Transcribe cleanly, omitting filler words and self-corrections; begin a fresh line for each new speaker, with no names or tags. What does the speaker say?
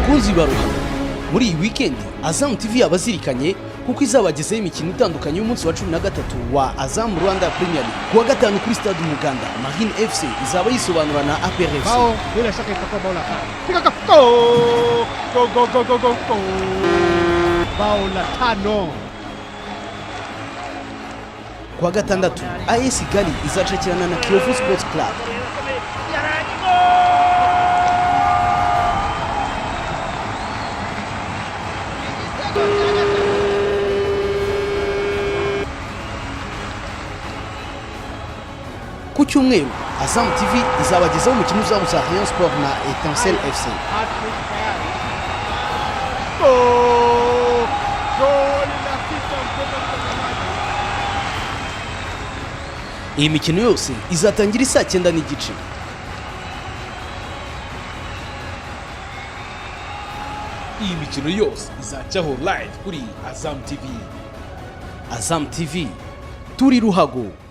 bakunzi baruha muri iyi weekend Azam TV yabazirikanye kuko izabagezeho imikino itandukanye y'umunsi wa 13 wa Azam Rwanda Premier League kuwa gatanu kuri Stade Umuganda. Marine FC izaba yisobanura na Arpl FC.
Bao bila shaka itakuwa bao la piga go bao la tano.
Kuwa gatandatu AS Kigali izacakirana na Kiyovu Sports Club. Ku cyumweru Azam TV izabagezaho umukino uzahuza Rayon Sport na Etincelle FC. Iyi mikino yose izatangira saa 9 n'igice.
Iyi mikino yose izacaho live kuri Azam TV.
Azam TV turi ruhago.